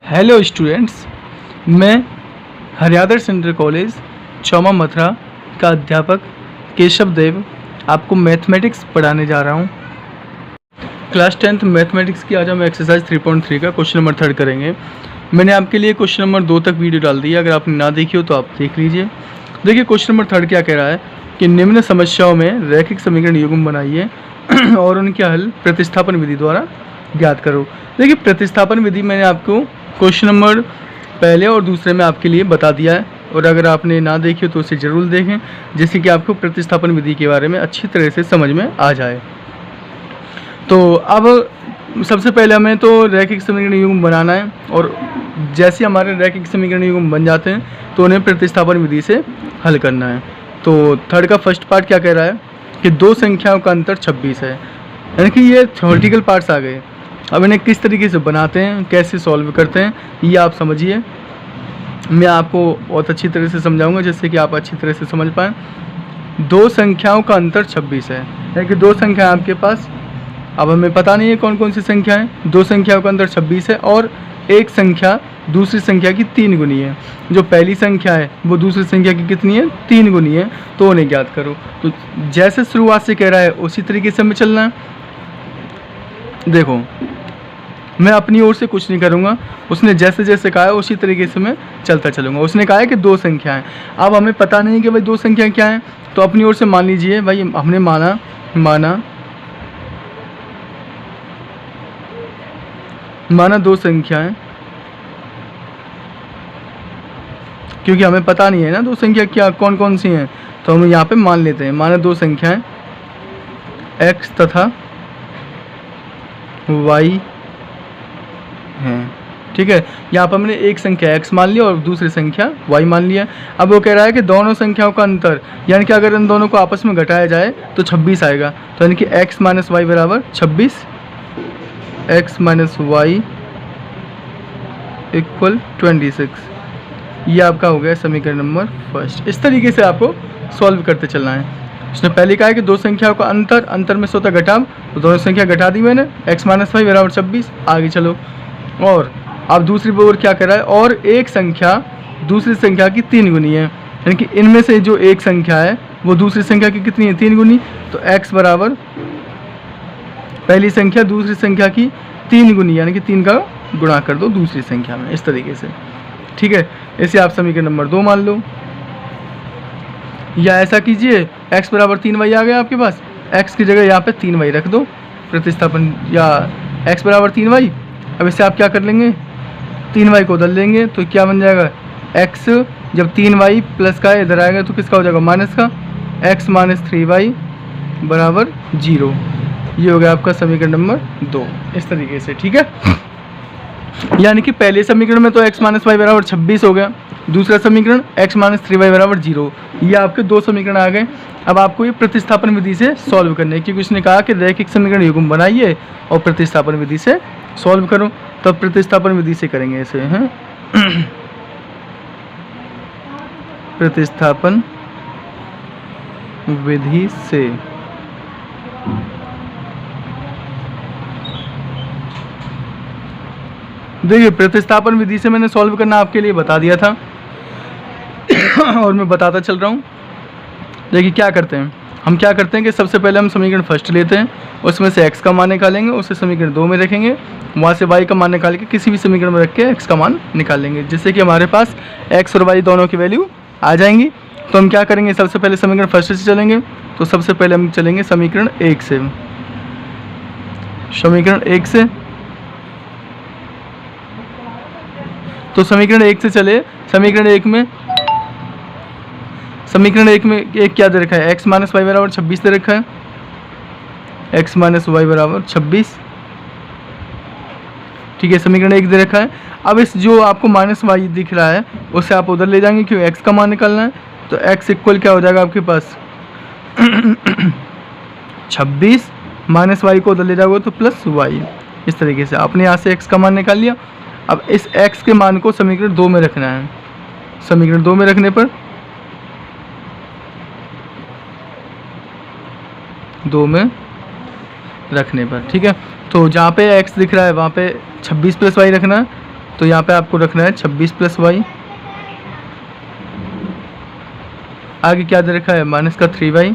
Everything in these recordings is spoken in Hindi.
हेलो स्टूडेंट्स, मैं हरियादर सेंट्रल कॉलेज चौमा मथुरा का अध्यापक केशव देव आपको मैथमेटिक्स पढ़ाने जा रहा हूँ। क्लास 10th मैथमेटिक्स की आज हम एक्सरसाइज 3.3 का क्वेश्चन नंबर 3 करेंगे। मैंने आपके लिए क्वेश्चन नंबर 2 तक वीडियो डाल दी है, अगर आपने ना देखी हो तो आप देख लीजिए। देखिए क्वेश्चन नंबर 3 क्या कह रहा है कि निम्न समस्याओं में रैखिक समीकरण युग्म बनाइए और उनके हल प्रतिस्थापन विधि द्वारा ज्ञात करो। देखिए प्रतिस्थापन विधि मैंने आपको क्वेश्चन नंबर पहले और दूसरे में आपके लिए बता दिया है, और अगर आपने ना देखी हो तो उसे ज़रूर देखें, जिससे कि आपको प्रतिस्थापन विधि के बारे में अच्छी तरह से समझ में आ जाए। तो अब सबसे पहले हमें तो रैखिक समीकरण युग्म बनाना है, और जैसे हमारे रैखिक समीकरण युग्म बन जाते हैं तो उन्हें प्रतिस्थापन विधि से हल करना है। तो थर्ड का फर्स्ट पार्ट क्या कह रहा है कि दो संख्याओं का अंतर 26 है, यानी कि ये थ्योरेटिकल पार्ट्स आ गए। अब इन्हें किस तरीके से बनाते हैं, कैसे सॉल्व करते हैं, ये आप समझिए। मैं आपको बहुत अच्छी तरह से समझाऊंगा जिससे कि आप अच्छी तरह से समझ पाएँ। दो संख्याओं का अंतर 26 है, यानी कि दो संख्या आपके पास, अब हमें पता नहीं है कौन कौन सी संख्या है। दो संख्याओं का अंतर 26 है और एक संख्या दूसरी संख्या की 3 गुनी है। जो पहली संख्या है वो दूसरी संख्या की कितनी है, 3 गुनी है, तो उन्हें ज्ञात करो। तो जैसे शुरुआत से कह रहा है उसी तरीके से हमें चलना है। देखो मैं अपनी ओर से कुछ नहीं करूँगा, उसने जैसे जैसे कहा है उसी तरीके से मैं चलता चलूँगा। उसने कहा है कि दो संख्याएं, अब हमें पता नहीं कि भाई दो संख्याएं क्या हैं, तो अपनी ओर से मान लीजिए भाई हमने माना दो संख्याएं, क्योंकि हमें पता नहीं है ना दो संख्या क्या कौन कौन सी हैं, तो हम यहाँ पे मान लेते हैं। माना दो संख्याएं x तथा y हैं, ठीक है। यहाँ पर हमने एक संख्या x मान लिया और दूसरी संख्या y मान लिया। अब वो कह रहा है कि दोनों संख्याओं का अंतर, यानी कि अगर इन दोनों को आपस में घटाया जाए तो 26 आएगा। तो यानी कि x माइनस वाई बराबर 26, x माइनस वाई इक्वल 26। ये आपका हो गया समीकरण नंबर फर्स्ट। इस तरीके से आपको सॉल्व करते चलना है। उसने पहले कहा है कि दो संख्याओं का अंतर में स्वतः घटाव, तो दोनों संख्या घटा दी मैंने, x माइनस वाई बराबर 26। आगे चलो, और अब दूसरी ओर क्या कर रहा है, और एक संख्या दूसरी संख्या की 3 गुनी है, यानी कि इनमें से जो एक संख्या है वो दूसरी संख्या की कितनी है, 3 गुनी। तो x बराबर पहली संख्या दूसरी संख्या की 3 गुनी, यानी कि 3 का गुणा कर दो दूसरी संख्या में, इस तरीके से, ठीक है। इसे आप समीकरण नंबर 2 मान लो, या ऐसा कीजिए x बराबर 3y आ गया आपके पास, x की जगह यहाँ पे 3y रख दो प्रतिस्थापन, या x बराबर 3y। अब इससे आप क्या कर लेंगे, 3y को उधर लेंगे तो क्या बन जाएगा, x जब 3y प्लस का इधर आएगा तो किसका हो जाएगा, माइनस का, x माइनस 3y बराबर 0। ये हो गया आपका समीकरण नंबर 2, इस तरीके से, ठीक है। यानी कि पहले समीकरण में तो x माइनस वाई बराबर 26 हो गया, दूसरा समीकरण x माइनस 3y बराबर 0। ये आपके दो समीकरण आ गए। अब आपको ये प्रतिस्थापन विधि से सॉल्व करने हैं, क्योंकि उसने कहा कि रैखिक समीकरण युग्म बनाइए और प्रतिस्थापन विधि से सॉल्व करो। तो प्रतिस्थापन विधि से करेंगे इसे, हैं प्रतिस्थापन विधि से। देखिए प्रतिस्थापन विधि से मैंने सॉल्व करना आपके लिए बता दिया था और मैं बताता चल रहा हूँ। देखिए क्या करते हैं, हम क्या करते हैं कि सबसे पहले हम समीकरण फर्स्ट लेते हैं, उसमें से x का मान निकालेंगे, उसे समीकरण 2 में रखेंगे, वहाँ से y का मान निकाल के किसी भी समीकरण में रख के x का मान निकाल लेंगे, जिससे कि हमारे पास x और y दोनों की वैल्यू आ जाएंगी। तो हम क्या करेंगे, सबसे पहले समीकरण फर्स्ट से चलेंगे। तो सबसे पहले हम चलेंगे समीकरण 1 से, समीकरण 1 से। तो समीकरण 1 से चले, समीकरण 1 में एक क्या दे रखा है, x माइनस वाई बराबर 26 दे रखा है, x माइनस वाई बराबर 26, ठीक है। समीकरण 1 दे रखा है। अब इस जो आपको माइनस वाई दिख रहा है उसे आप उधर ले जाएंगे, क्यों, x का मान निकालना है। तो x इक्वल क्या हो जाएगा आपके पास 26, माइनस वाई को उधर ले जाओगे तो प्लस वाई। इस तरीके से आपने यहाँ से x का मान निकाल लिया। अब इस x के मान को समीकरण 2 में रखना है। समीकरण 2 में रखने पर ठीक है। तो जहाँ पे x दिख रहा है वहाँ पे 26 प्लस वाई रखना है, तो यहाँ पे आपको रखना है 26 प्लस वाई, आगे क्या दे रखा है माइनस का 3y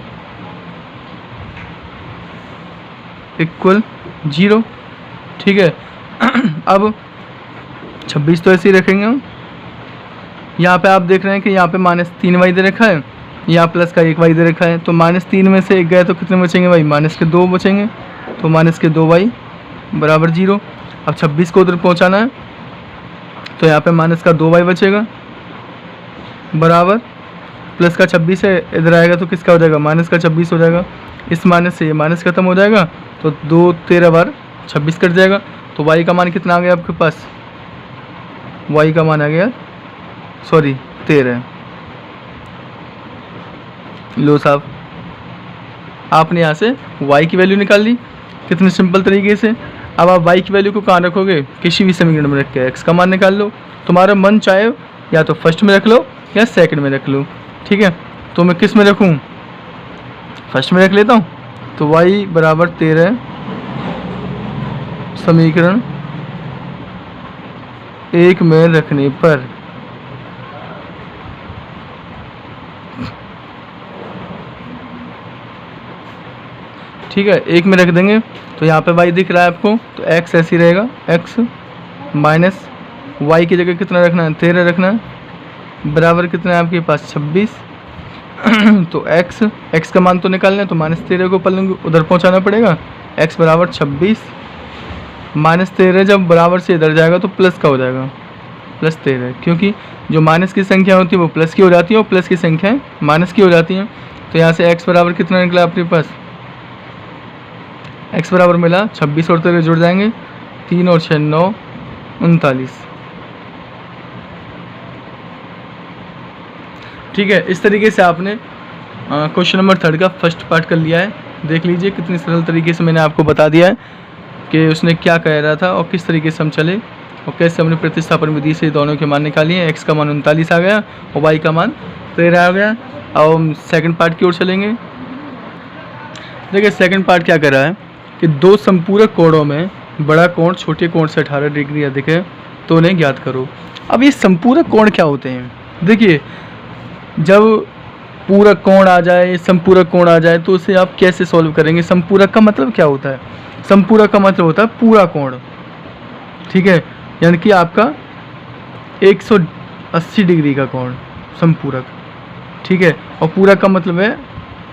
इक्वल 0। ठीक है, अब 26 तो ऐसे ही रखेंगे हम। यहाँ पे आप देख रहे हैं कि यहाँ पे -3y दे रखा है, यहाँ प्लस का 1y दे रखा है, तो -3 में से 1 गया तो कितने बचेंगे भाई, -2 बचेंगे, तो -2y बराबर 0। अब 26 को उधर पहुँचाना है तो यहाँ पे -2y बचेगा बराबर प्लस का 26 है, इधर आएगा तो किसका हो जाएगा, -26 हो जाएगा। इस माइनस से ये माइनस खत्म हो जाएगा, तो 2 13 बार 26 कट जाएगा। तो y का मान कितना आ गया आपके पास, y का मान आ गया 13। लो साहब, आपने यहाँ से y की वैल्यू निकाल ली कितने सिंपल तरीके से। अब आप y की वैल्यू को कहाँ रखोगे, किसी भी समीकरण में रख के x का मान निकाल लो। तुम्हारा मन चाहे या तो फर्स्ट में रख लो या सेकंड में रख लो। ठीक है, तो मैं किस में रखूँ, फर्स्ट में रख लेता हूँ। तो y बराबर 13 समीकरण 1 में रखने पर ठीक है, 1 में रख देंगे तो यहाँ पे y दिख रहा है आपको, तो x ऐसे ही रहेगा, x माइनस y की जगह कितना रखना है, 13 रखना है, बराबर कितना है आपके पास 26। तो x का मान तो निकालना है, तो -13 को पलंग उधर पहुँचाना पड़ेगा, x बराबर 26 -13 जब बराबर से इधर जाएगा तो प्लस का हो जाएगा, +13, क्योंकि जो माइनस की संख्या होती है वो प्लस की हो जाती है और प्लस की संख्याएं माइनस की हो जाती हैं। तो यहाँ से x बराबर कितना निकला आपके पास, x बराबर मिला 26 और 13 जुड़ जाएंगे, 3 और 6 9 39। ठीक है, इस तरीके से आपने क्वेश्चन नंबर 3 का फर्स्ट पार्ट कर लिया है। देख लीजिए कितनी सरल तरीके से मैंने आपको बता दिया है कि उसने क्या कह रहा था और किस तरीके से हम चले और कैसे हमने प्रतिस्थापन विधि से दोनों के मान निकाली हैं। x का मान 39 आ गया और y का मान 13 आ गया। अब हम सेकंड पार्ट की ओर चलेंगे। देखिए सेकंड पार्ट क्या कर रहा है कि दो संपूरक कोणों में बड़ा कोण छोटे कोण से 18 डिग्री अधिक है तो उन्हें ज्ञात करो। अब ये संपूरक कोण क्या होते हैं, देखिए जब पूरक कोण आ जाए, संपूरक कोण आ जाए तो उसे आप कैसे सॉल्व करेंगे। संपूरक का मतलब क्या होता है, संपूरक का मतलब होता है पूरा कोण, ठीक है, यानी कि आपका 180 डिग्री का कोण संपूरक, ठीक है, और पूरक का मतलब है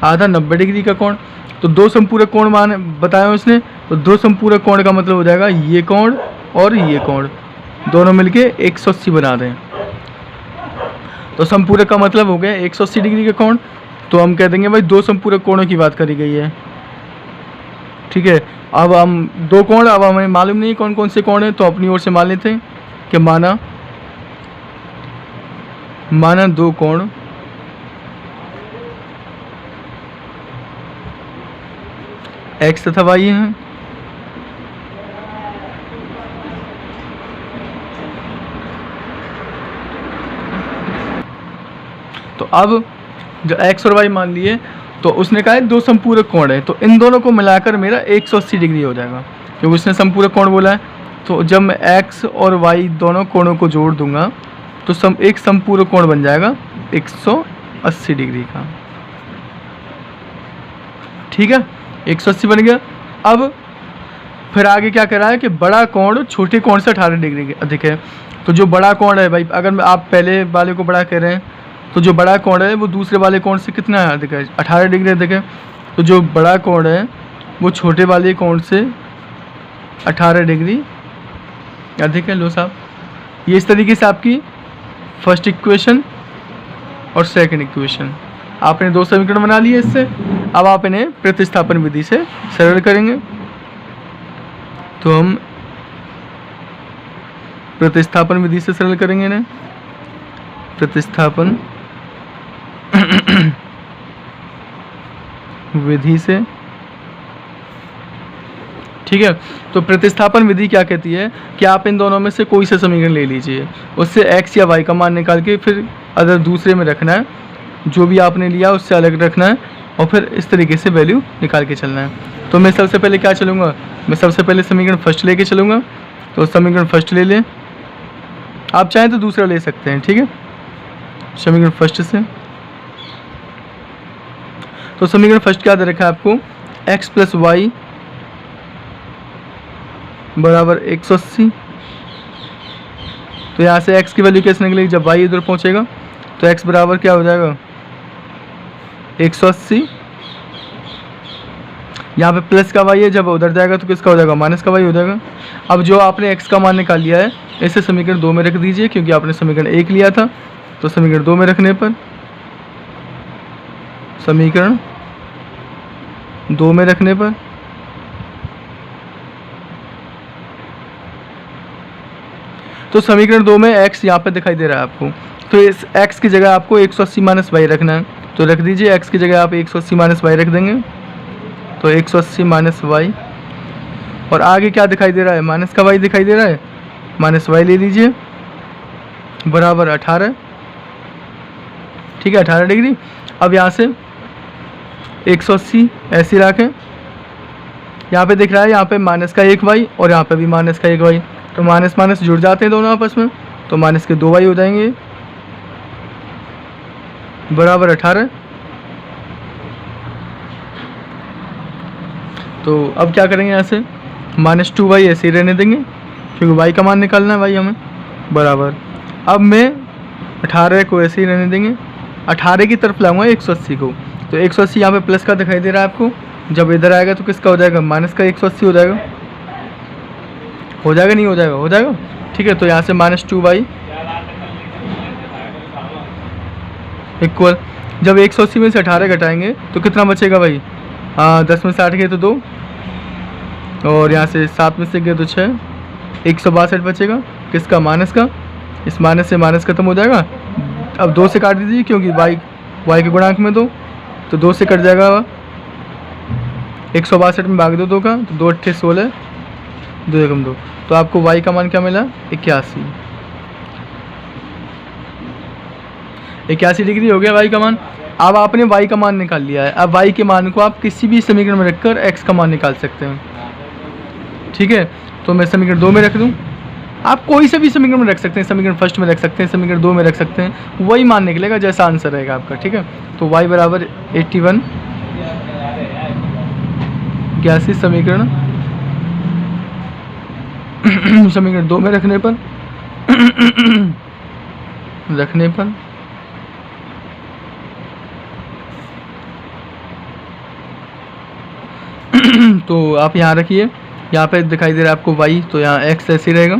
आधा 90 डिग्री का कोण। तो दो संपूरक कोण मान बताया उसने, तो दो संपूरक कोण का मतलब हो जाएगा ये कोण और ये कोण दोनों मिलके 180 बना दें। तो संपूरक का मतलब हो गया 180 डिग्री का कोण। तो हम कह देंगे भाई दो संपूरक कोणों की बात करी गई है, ठीक है। अब हम दो कोण, अब हमें मालूम नहीं कौन कौन से कोण है, तो अपनी ओर से मान लेते हैं कि माना दो कोण x तथा y हैं। तो अब जो x और y मान लिए तो उसने कहा है दो संपूरक कोण है, तो इन दोनों को मिलाकर मेरा 180 डिग्री हो जाएगा क्योंकि उसने संपूरक कोण बोला है। तो जब मैं x और y दोनों कोणों को जोड़ दूंगा तो एक संपूरक कोण बन जाएगा 180 डिग्री का, ठीक है, 180 बन गया। अब फिर आगे क्या करा है कि बड़ा कोण छोटे कोण से 18 डिग्री अधिक है। तो जो बड़ा कोण है भाई, अगर आप पहले वाले को बड़ा कह रहे हैं तो जो बड़ा कोण है वो दूसरे वाले कोण से कितना अधिक है, 18 डिग्री अधिक है। तो जो बड़ा कोण है वो छोटे वाले कोण से 18 डिग्री अधिक है। लो साहब, ये इस तरीके से आपकी फर्स्ट इक्वेशन और सेकंड इक्वेशन आपने दो समीकरण बना लिए इससे। अब आप इन्हें प्रतिस्थापन विधि से सरल करेंगे। तो हम प्रतिस्थापन विधि से सरल करेंगे इन्हें, प्रतिस्थापन विधि से, ठीक है। तो प्रतिस्थापन विधि क्या कहती है कि आप इन दोनों में से कोई सा समीकरण ले लीजिए, उससे x या y का मान निकाल के फिर अगर दूसरे में रखना है, जो भी आपने लिया उससे अलग रखना है और फिर इस तरीके से वैल्यू निकाल के चलना है। तो मैं सबसे पहले क्या चलूँगा, मैं सबसे पहले समीकरण फर्स्ट लेके चलूँगा। तो समीकरण फर्स्ट ले लें, आप चाहें तो दूसरा ले सकते हैं, ठीक है। समीकरण फर्स्ट से, तो समीकरण फर्स्ट क्या दे रखा है आपको, x प्लस वाई बराबर 180। तो यहाँ से x की वैल्यू कैसे निकलेगी, जब y इधर पहुँचेगा तो x बराबर क्या हो जाएगा 180। यहाँ पे प्लस का y है, जब उधर जाएगा तो किसका हो जाएगा, माइनस का y हो जाएगा। अब जो आपने x का मान निकाल लिया है इसे समीकरण 2 में रख दीजिए, क्योंकि आपने समीकरण 1 लिया था। तो समीकरण 2 में रखने पर, समीकरण 2 में रखने पर तो समीकरण 2 में x यहाँ पे दिखाई दे रहा है आपको, तो इस x की जगह आपको 180 माइनस वाई रखना है। तो रख दीजिए, x की जगह आप 180 माइनस वाई रख देंगे, तो 180 माइनस वाई, और आगे क्या दिखाई दे रहा है, माइनस का वाई दिखाई दे रहा है, माइनस वाई ले लीजिए बराबर 18, ठीक है, 18 डिग्री। अब यहाँ से 180 ऐसे रखें, यहाँ पे दिख रहा है, यहाँ पे माइनस का 1 वाई और यहाँ पे भी माइनस का 1 वाई, तो माइनस माइनस जुड़ जाते हैं दोनों आपस में, तो माइनस के 2 वाई हो जाएंगे बराबर 18। तो अब क्या करेंगे, यहाँ से -2 वाई ऐसे ही रहने देंगे, क्योंकि वाई का मान निकालना है भाई हमें, बराबर। अब मैं 18 को ऐसे ही रहने देंगे, 18 की तरफ लाऊंगा 180 को, तो 180 यहाँ पे प्लस का दिखाई दे रहा है आपको, जब इधर आएगा तो किसका हो जाएगा, माइनस का 180 हो जाएगा, हो जाएगा नहीं हो जाएगा, हो जाएगा, ठीक है। तो यहाँ से -2 वाई इक्वल, जब 180 में से 18 घटाएंगे तो कितना बचेगा भाई, 10 में से 8 गए तो 2, और यहाँ से 7 में से गए तो 6, 162 बचेगा, किसका, माइनस का। इस माइनस से माइनस खत्म हो जाएगा, अब 2 से काट दीजिए, क्योंकि वाई के गुणांक में 2, तो 2 से कट जाएगा, 162 में भाग दो 2 का, तो 2 8 16, 2 एकम 2, तो आपको वाई का मान क्या मिला, 81 डिग्री हो गया वाई का मान। अब आपने वाई का मान निकाल लिया है, अब वाई के मान को आप किसी भी समीकरण में रखकर एक्स का मान निकाल सकते हैं, ठीक है। तो मैं समीकरण 2 में रख दूं, आप कोई से भी समीकरण में रख सकते हैं, समीकरण फर्स्ट में रख सकते हैं, समीकरण 2 में रख सकते हैं, वही मान निकलेगा जैसा आंसर रहेगा आपका, ठीक है। तो y बराबर 81, 81 समीकरण समीकरण 2 में रखने पर तो आप यहाँ रखिए, यहाँ पे दिखाई दे रहा है आपको y, तो यहाँ x ऐसे रहेगा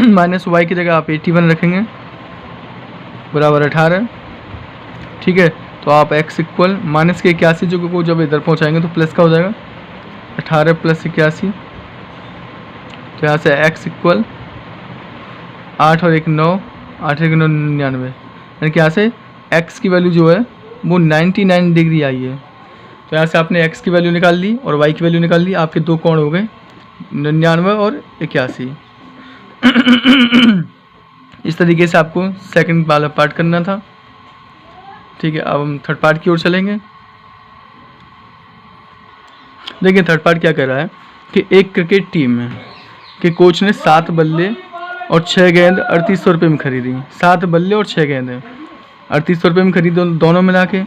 माइनस वाई की जगह आप 81 रखेंगे बराबर 18, ठीक है। तो आप x इक्वल माइनस के 81 जो को जब इधर पहुँचाएंगे तो प्लस का हो जाएगा, 18 प्लस 81, तो यहाँ से x इक्वल 8 और 1 9, 8 1 9 99, यानी कि यहाँ से x की वैल्यू जो है वो 99 डिग्री आई है। तो यहाँ से आपने x की वैल्यू निकाल ली और y की वैल्यू निकाल ली, आपके दो कोण हो गए 99 और 81। इस तरीके से आपको सेकंड वाला पार्ट करना था, ठीक है। अब हम थर्ड पार्ट की ओर चलेंगे। देखिए थर्ड पार्ट क्या कह रहा है कि एक क्रिकेट टीम में कि कोच ने 7 बल्ले और 6 गेंद 3800 रुपये में खरीदी। 7 बल्ले और 6 गेंदें 3800 रुपये में खरीदी दोनों मिला के।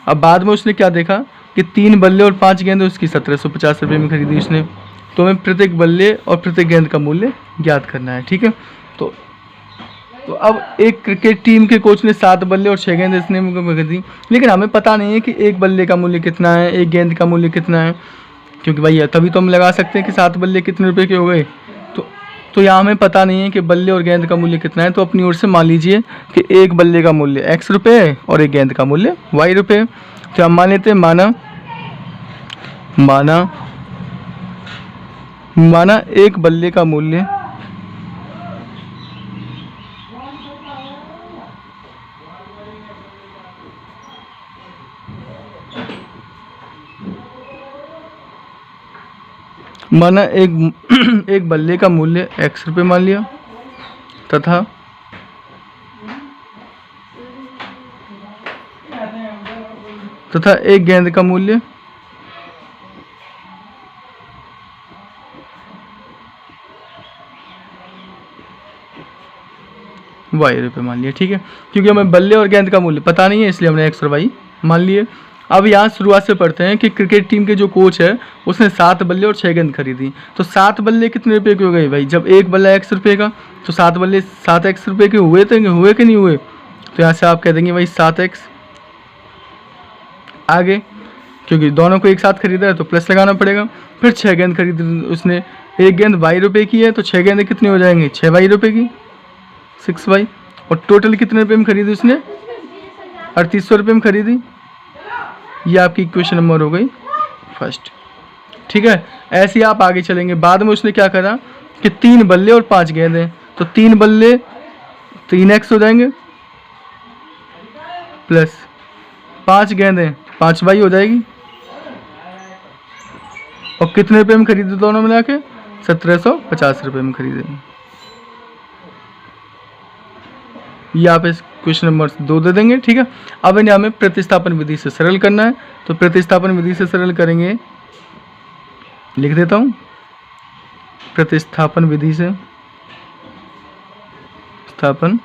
अब बाद में उसने क्या देखा कि 3 बल्ले और 5 गेंदें उसकी 1750 रुपये में खरीदी उसने। तो हमें प्रत्येक बल्ले और प्रत्येक गेंद का मूल्य ज्ञात करना है, ठीक है। तो अब एक क्रिकेट टीम के कोच ने 7 बल्ले और 6 गेंद इसने खरीदी, लेकिन हमें पता नहीं है कि एक बल्ले का मूल्य कितना है, एक गेंद का मूल्य कितना है, क्योंकि भाई तभी तो हम लगा सकते हैं कि 7 बल्ले कितने रुपए के हो गए। तो यहाँ हमें पता नहीं है कि बल्ले और गेंद का मूल्य कितना है। तो अपनी ओर से मान लीजिए कि एक बल्ले का मूल्य x रुपये और एक गेंद का मूल्य y रुपये। तो हम मान लेते हैं माना एक बल्ले का मूल्य एक बल्ले का मूल्य x रुपये मान लिया तथा एक गेंद का मूल्य वाई रुपये मान लिया, ठीक है, क्योंकि हमें बल्ले और गेंद का मूल्य पता नहीं है इसलिए हमने एक्स और वाई मान लिए। अब यहाँ शुरुआत से पढ़ते हैं कि क्रिकेट टीम के जो कोच है उसने 7 बल्ले और 6 गेंद खरीदी। तो 7 बल्ले कितने रुपए के हो गए भाई? जब एक बल्ला x रुपये का तो 7 बल्ले 7x रुपये के हुए थे, हुए कि नहीं हुए? तो यहाँ से आप कह देंगे भाई 7x। आगे क्योंकि दोनों को एक साथ खरीदा है तो प्लस लगाना पड़ेगा। फिर 6 गेंद खरीदी उसने, एक गेंद वाई रुपये की है तो 6 गेंदें कितनी हो जाएंगी? 6 वाई रुपये की, 6 वाई। और टोटल कितने रुपये में खरीदी उसने? 3800 रुपये में खरीदी। ये आपकी इक्वेशन नंबर हो गई फर्स्ट, ठीक है। ऐसे ही आप आगे चलेंगे। बाद में उसने क्या करा कि 3 बल्ले और 5 गेंदें, तो 3 बल्ले 3x हो जाएंगे प्लस 5 गेंदें 5 वाई हो जाएगी। और कितने रुपए में खरीदे दोनों मिला के? 1750 रुपये में खरीदे। ये आप इस क्वेश्चन नंबर 2 दे देंगे, ठीक है। अब इन्हें हमें प्रतिस्थापन विधि से सरल करना है, तो प्रतिस्थापन विधि से सरल करेंगे, लिख देता हूँ। प्रतिस्थापन विधि से स्थापन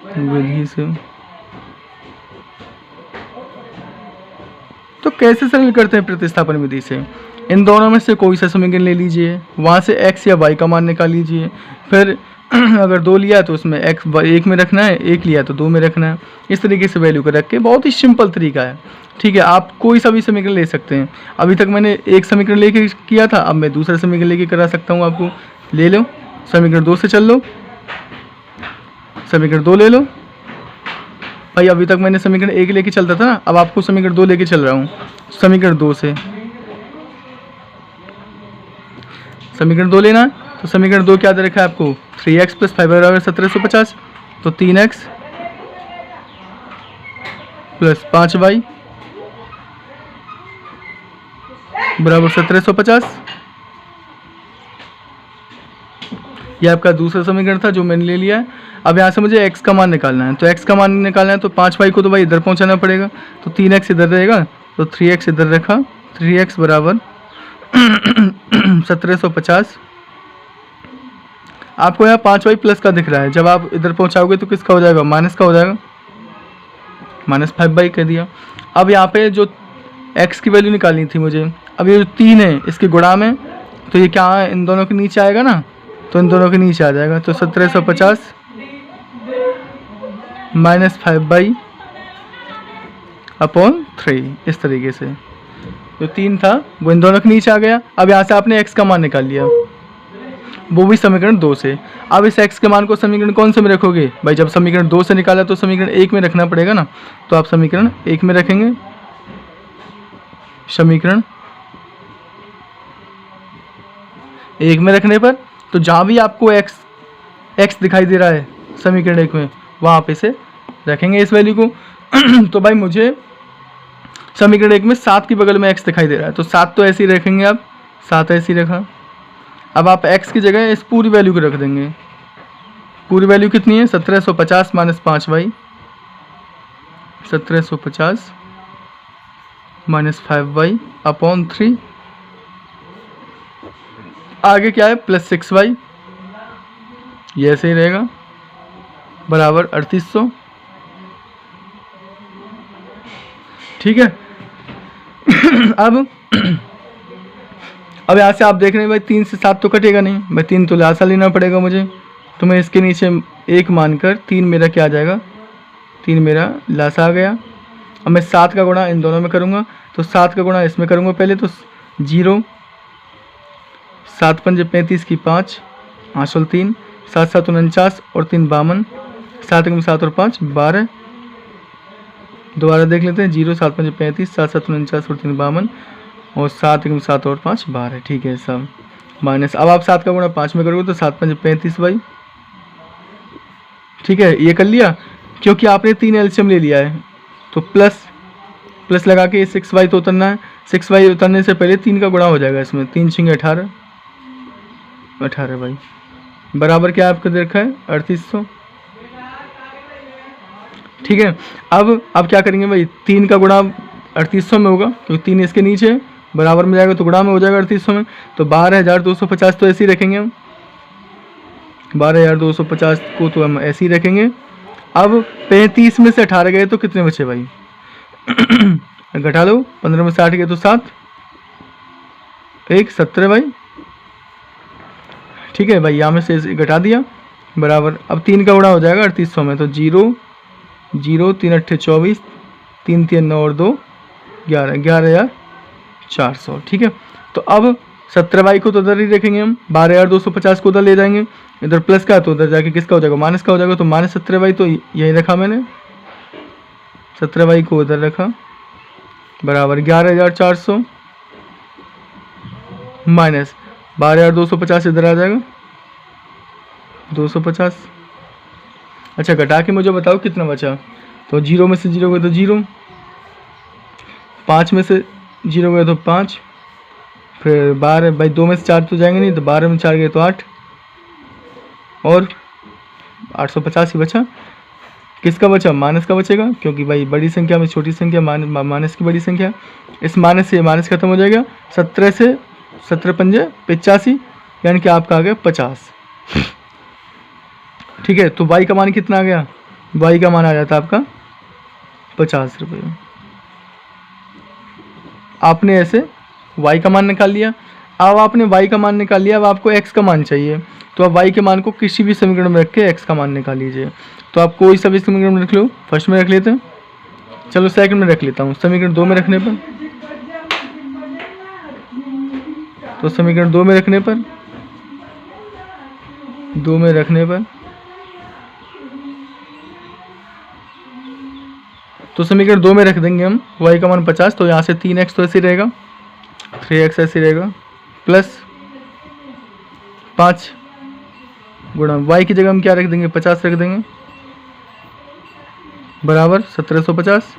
विधि से तो कैसे सरल करते हैं प्रतिस्थापन विधि से? इन दोनों में से कोई सा समीकरण ले लीजिए, वहाँ से x या y का मान निकाल लीजिए। फिर अगर 2 लिया है तो उसमें x 1 में रखना है, 1 लिया तो 2 में रखना है। इस तरीके से वैल्यू को रख के, बहुत ही सिंपल तरीका है, ठीक है। आप कोई सा भी समीकरण ले सकते हैं। अभी तक मैंने एक समीकरण लेके किया था, अब मैं दूसरा समीकरण लेके करा सकता हूँ आपको। ले लो समीकरण 2 से, चल लो समीकरण 2 ले लो भाई। अभी तक मैंने समीकरण 1 लेके चलता था ना, अब आपको समीकरण 2 लेके चल रहा हूँ। समीकरण 2 से समीकरण 2 लेना, तो समीकरण 2 क्या दे रखा है आपको? 3x + 5 बराबर 1750। तो 3x + 5y बराबर 1750। ये आपका दूसरा समीकरण था जो मैंने ले लिया है। अब यहाँ से मुझे x का मान निकालना है, तो x का मान निकालना है तो 5y को तो भाई इधर पहुँचाना पड़ेगा, तो 3x इधर रहेगा, तो 3x इधर रखा। 3x बराबर 1750। आपको यहाँ 5y प्लस का दिख रहा है, जब आप इधर पहुँचाओगे तो किसका हो जाएगा? माइनस का हो जाएगा, -5y कह दिया। अब यहाँ पे जो x की वैल्यू निकालनी थी मुझे, अब ये जो 3 है इसके गुणा में, तो ये क्या है? इन दोनों के नीचे आएगा ना, तो इन दोनों के नीचे आ जाएगा। तो 1750 -5y अपॉन 3, इस तरीके से जो 3 था वो इन दोनों के नीचे आ गया। अब यहाँ से आपने x का मान निकाल लिया, वो भी समीकरण 2 से। अब इस x के मान को समीकरण कौन से में रखोगे भाई? जब समीकरण 2 से निकाला तो समीकरण 1 में रखना पड़ेगा ना, तो आप समीकरण 1 में रखेंगे। समीकरण 1 में रखने पर तो जहाँ भी आपको x दिखाई दे रहा है समीकरण 1 में, वहाँ पे से रखेंगे इस वैल्यू को। तो भाई मुझे समीकरण 1 में 7 की बगल में x दिखाई दे रहा है, तो 7 तो ऐसे ही रखेंगे आप, 7 ऐसे ही रखा। अब आप x की जगह इस पूरी वैल्यू को रख देंगे। पूरी वैल्यू कितनी है? 1750 - 5y, 1750 - 5y अपॉन 3। आगे क्या है? प्लस 6y, ये ऐसे ही रहेगा, बराबर 3800, ठीक है। अब यहाँ से आप देख रहे हैं भाई 3 से 7 तो कटेगा नहीं भाई, 3 तो लासा लेना पड़ेगा मुझे। तो मैं इसके नीचे 1 मानकर 3 मेरा क्या आ जाएगा? 3 मेरा लासा आ गया। अब मैं 7 का गुणा इन दोनों में करूँगा, तो 7 का गुणा इसमें करूँगा पहले, तो 0, 7 पंजे 35 की 5, 8 3, 7 7 49 और 3 52, 7 1 7 और 5 12। दोबारा देख लेते हैं, 0 7 पंजे 35, 7 7 49 और 3 52 और 7 1 7 और 5 12, ठीक है सब माइनस। अब आप 7 का गुणा 5 में करोगे तो 7 पंजे 35 भाई, ठीक है। ये कर लिया क्योंकि आपने 3 एलसीएम ले लिया है, तो प्लस लगा के 6y तो उतरना है। 6y उतरने से पहले 3 का गुणा हो जाएगा इसमें, 3 6 18 भाई, बराबर क्या आपको देखा है? 3800, ठीक है। अब क्या करेंगे भाई? 3 का गुणा 3800 में होगा क्योंकि 3 इसके नीचे बराबर में जाएगा, तो गुणा में हो जाएगा 3800 में, तो 12250 तो ऐसे ही रखेंगे हम। 12,250 को तो हम ऐसे ही रखेंगे। अब 35 में से 18 गए तो कितने बचे भाई? घटा लो, 15 में से 8 गए तो 7, 1 17 भाई। ठीक है भाई, यहाँ में से घटा दिया बराबर। अब 3 का गुणा हो जाएगा 3800 में, तो 0 0 3 8 24, 3 3 9 और 2 11, 11,400। ठीक है, तो अब 17 को तो उधर ही रखेंगे हम, 12,250 को उधर ले जाएंगे, इधर प्लस का तो उधर जाके किसका हो जाएगा? माइनस का हो जाएगा। तो -17 तो यही रखा मैंने, 17 को उधर रखा बराबर 11,400 माइनस 12,250 इधर आ जाएगा 250। अच्छा, घटा के मुझे बताओ कितना बचा? तो 0 में से 0 गए तो 0, 5 में से 0 गए तो 5, फिर 12 भाई 2 में से 4 तो जाएंगे नहीं, तो 12 में 4 गए तो 8 और 850 ही बचा। किसका बचा? माइनस का बचेगा, क्योंकि भाई बड़ी संख्या में छोटी संख्या माइनस की बड़ी संख्या, इस माइनस से माइनस खत्म हो जाएगा। 17 से 17 पंजे 85, यानी कि आपका आ गया 50। ठीक है, तो y का मान कितना आ गया? y का मान आ जाता है आपका 50 रुपये। आपने ऐसे y का मान निकाल लिया। अब आपने y का मान निकाल लिया, अब आपको x का मान चाहिए, तो आप y के मान को किसी भी समीकरण में रख के x का मान निकाल लीजिए। तो आप कोई सा भी समीकरण में रख लो, फर्स्ट में रख लेते हैं, चलो सेकंड में रख लेता हूँ। समीकरण 2 में रखने पर, तो समीकरण 2 में रखने पर, 2 में रखने पर, तो समीकरण 2 में रख देंगे हम y का मान 50, तो यहाँ से 3x तो ऐसे रहेगा, 3x ऐसे रहेगा, प्लस 5 गुणा y की जगह हम क्या रख देंगे? 50 रख देंगे बराबर 1750।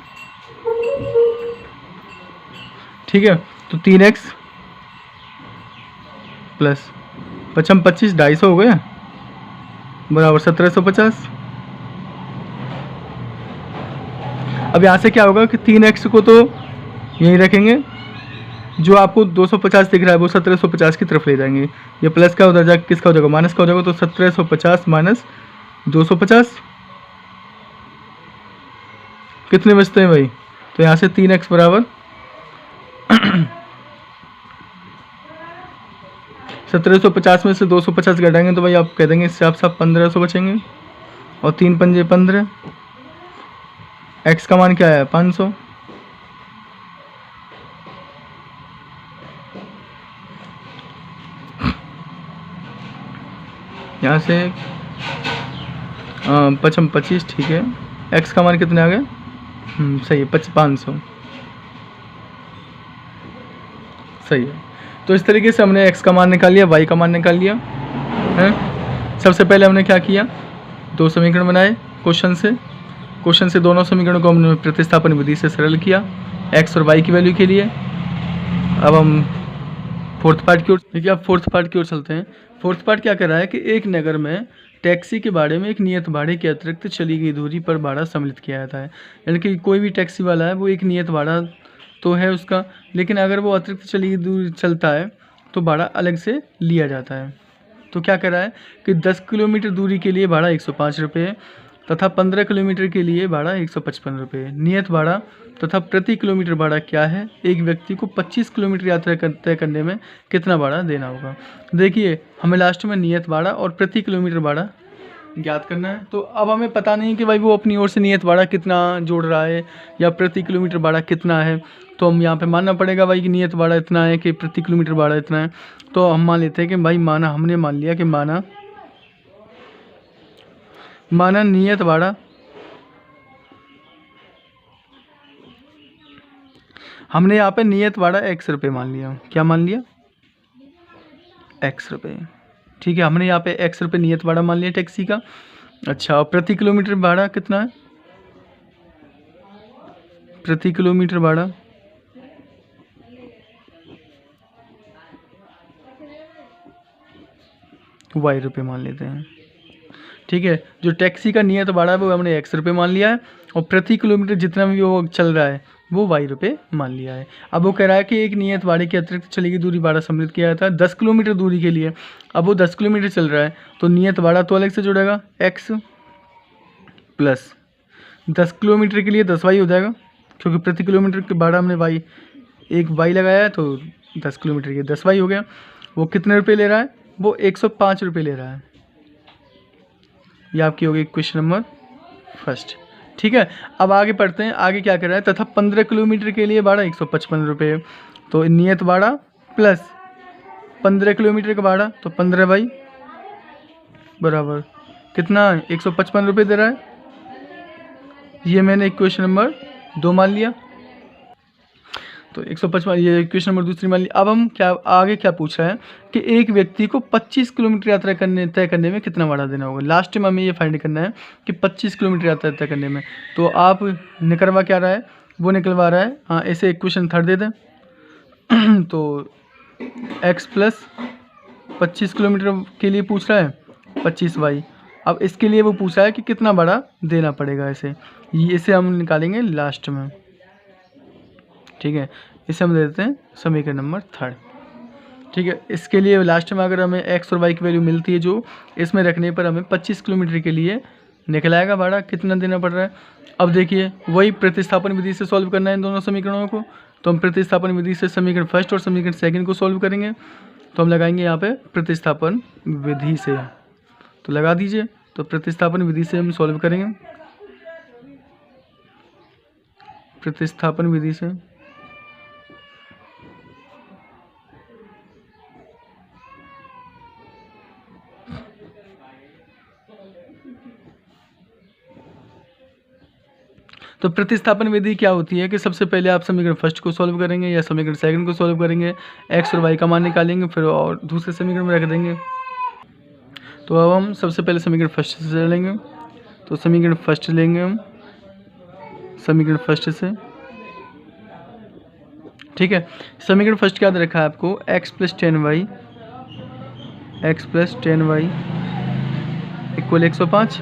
ठीक है, तो 3x प्लस 55 25 250 हो गया बराबर 1750। अब यहाँ से क्या होगा कि 3x को तो यहीं रखेंगे, जो आपको 250 दिख रहा है वो 1750 की तरफ ले जाएंगे। ये प्लस का उधर जाकर किसका हो जाएगा? माइनस का हो जाएगा। तो 1750 माइनस 250 कितने बचते हैं भाई? तो यहाँ से 3x बराबर 1750 में से 250 घटाएंगे तो भाई आप कह देंगे इससे आप सब 1500 बचेंगे, और 3 पंजे 15, x का मान क्या है? 500। यहाँ से 55 25, ठीक है, x का मान कितने आ गए? सही है, 500, सही है। तो इस तरीके से हमने x का मान निकाल लिया, y का मान निकाल लिया है। सबसे पहले हमने क्या किया? 2 समीकरण बनाए क्वेश्चन से दोनों समीकरणों को हमने प्रतिस्थापन विधि से सरल किया x और y की वैल्यू के लिए। अब हम फोर्थ पार्ट की ओर, देखिए अब फोर्थ पार्ट की ओर चलते हैं। फोर्थ पार्ट क्या कर रहा है कि एक नगर में टैक्सी के भाड़े में एक नियत भाड़े के अतिरिक्त चली गई दूरी पर भाड़ा सम्मिलित किया जाता है। यानी कि कोई भी टैक्सी वाला है वो एक नियत भाड़ा तो है उसका, लेकिन अगर वो अतिरिक्त चली गई दूरी चलता है तो भाड़ा अलग से लिया जाता है। तो क्या कर रहा है कि 10 किलोमीटर दूरी के लिए भाड़ा 105 रुपये तथा 15 किलोमीटर के लिए भाड़ा 155 रुपये नियत भाड़ा तथा प्रति किलोमीटर भाड़ा क्या है? एक व्यक्ति को 25 किलोमीटर यात्रा तय करने में कितना भाड़ा देना होगा। देखिए हमें लास्ट में नियत भाड़ा और प्रति किलोमीटर भाड़ा ज्ञात करना है। तो अब हमें पता नहीं कि भाई वो अपनी ओर से नियत भाड़ा कितना जोड़ रहा है या प्रति किलोमीटर भाड़ा कितना है, तो हम यहाँ पे मानना पड़ेगा भाई कि नियत भाड़ा इतना है कि प्रति किलोमीटर भाड़ा इतना है। तो हम मान लेते हैं कि भाई हमने मान लिया कि माना नियत भाड़ा, हमने यहाँ पे नियत भाड़ा x रुपये मान लिया। क्या मान लिया? x रुपये। ठीक है, हमने यहाँ पे x रुपये नियत भाड़ा मान लिया टैक्सी का। अच्छा, और प्रति किलोमीटर भाड़ा कितना है? प्रति किलोमीटर भाड़ा y रुपये मान लेते हैं। ठीक है, जो टैक्सी का नियत भाड़ा है वो हमने x रुपये मान लिया है, और प्रति किलोमीटर जितना भी वो चल रहा है वो y रुपये मान लिया है। अब वो कह रहा है कि एक नियत बाड़े के अतिरिक्त चली गई दूरी बाड़ा सम्मिलित किया था 10 किलोमीटर दूरी के लिए। अब वो 10 किलोमीटर चल रहा है तो नियत बाड़ा तो अलग से जुड़ेगा x प्लस 10 किलोमीटर के लिए 10y हो जाएगा, क्योंकि प्रति किलोमीटर के बाड़ा हमने y एक y लगाया है तो 10 किलोमीटर के 10y हो गया। वो कितने रुपये ले रहा है? वो 105 रुपये ले रहा है। ये आपकी होगी क्वेश्चन नंबर फर्स्ट। ठीक है, अब आगे पढ़ते हैं। आगे क्या कर रहा है? तथा 15 किलोमीटर के लिए भाड़ा 155 रुपये। तो नियत भाड़ा प्लस 15 किलोमीटर का भाड़ा, तो 15 बाई बराबर कितना 155 रुपये दे रहा है। ये मैंने क्वेश्चन नंबर 2 मान लिया, तो 155 ये क्वेश्चन नंबर दूसरी मान ली। अब हम क्या आगे क्या पूछ रहा है कि एक व्यक्ति को 25 किलोमीटर यात्रा तय करने में कितना भाड़ा देना होगा। लास्ट टाइम हमें ये फाइंड करना है कि 25 किलोमीटर यात्रा तय करने में। तो आप निकलवा क्या रहा है? वो निकलवा रहा है, हाँ ऐसे इक्वेशन थर्ड दे दें तो x प्लस 25 किलोमीटर के लिए पूछ रहा है 25y। अब इसके लिए वो पूछ रहा है कि कितना भाड़ा देना पड़ेगा। इसे हम निकालेंगे लास्ट में। ठीक है, इसे हम दे देते हैं समीकरण नंबर थर्ड। ठीक है, इसके लिए लास्ट में अगर हमें x और y की वैल्यू मिलती है जो इसमें रखने पर हमें 25 किलोमीटर के लिए निकल आएगा भाड़ा कितना देना पड़ रहा है। अब देखिए वही प्रतिस्थापन विधि से सॉल्व करना है इन दोनों समीकरणों को। तो हम प्रतिस्थापन विधि से समीकरण फर्स्ट और समीकरण सेकंड को सॉल्व करेंगे। तो हम लगाएंगे यहाँ पे प्रतिस्थापन विधि से, तो लगा दीजिए। तो प्रतिस्थापन विधि से हम सॉल्व करेंगे, प्रतिस्थापन विधि से। तो प्रतिस्थापन विधि क्या होती है कि सबसे पहले आप समीकरण फर्स्ट को सॉल्व करेंगे या समीकरण सेकंड को सॉल्व करेंगे, x और y का मान निकालेंगे, फिर और दूसरे समीकरण में रख देंगे। तो अब हम सबसे पहले समीकरण फर्स्ट से चलेंगे। तो समीकरण फर्स्ट लेंगे हम समीकरण फर्स्ट से। ठीक है, समीकरण फर्स्ट क्या दे रखा है आपको? x plus 10y equal 105।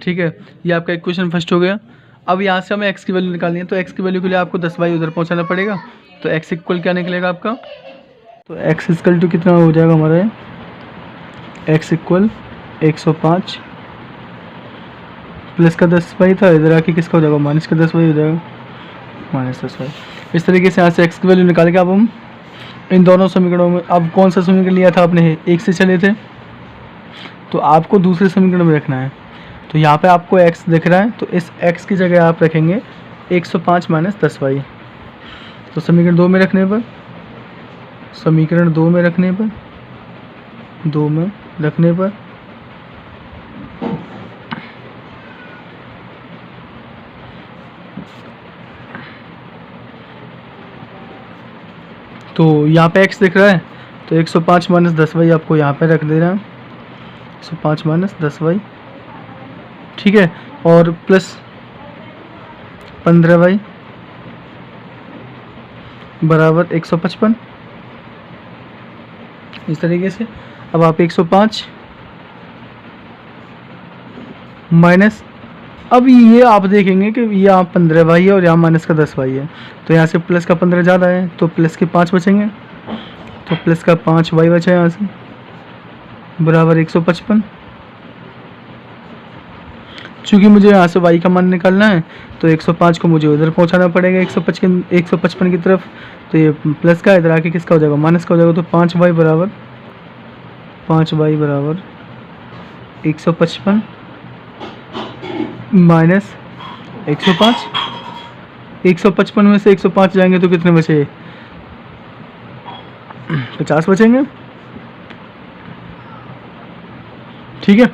ठीक है, ये आपका इक्वेशन फर्स्ट हो गया। अब यहाँ से हमें x की वैल्यू निकालनी है, तो x की वैल्यू के लिए आपको 10y उधर पहुँचाना पड़ेगा। तो x इक्वल क्या निकलेगा आपका? तो x इक्वल टू कितना हो जाएगा हमारे? x इक्वल 105 प्लस का 10y था, इधर आके किसका हो जाएगा? माइनस का 10y हो जाएगा, -10y। इस तरीके से यहाँ से x की वैल्यू निकाल के अब हम इन दोनों समीकरणों में, अब कौन सा समीकरण लिया था आपने? एक से चले थे, तो आपको दूसरे समीकरण में रखना है। तो यहाँ पे आपको x दिख रहा है, तो इस x की जगह आप रखेंगे 105 माइनस 10y। तो समीकरण 2 में रखने पर, समीकरण 2 में रखने पर, 2 में रखने पर तो यहाँ पे x दिख रहा है, तो 105 माइनस 10y आपको यहाँ पे रख देना है, 105 माइनस 10y। ठीक है, और प्लस 15y बराबर 155। इस तरीके से अब आप 105 माइनस, अब ये आप देखेंगे कि ये यहाँ 15y है और यहाँ माइनस का 10y है, तो यहाँ से प्लस का 15 ज़्यादा है, तो प्लस के 5 बचेंगे, तो प्लस का 5y बचा यहाँ से बराबर 155। चूँकि मुझे यहाँ से y का मान निकालना है, तो 105 को मुझे उधर पहुँचाना पड़ेगा 155 की तरफ। तो ये प्लस का इधर आके किसका हो जाएगा? माइनस का हो जाएगा। तो 5y बराबर 155 माइनस 105। 155 में से 105 जाएंगे तो कितने बचे? 50 बचेंगे। ठीक है,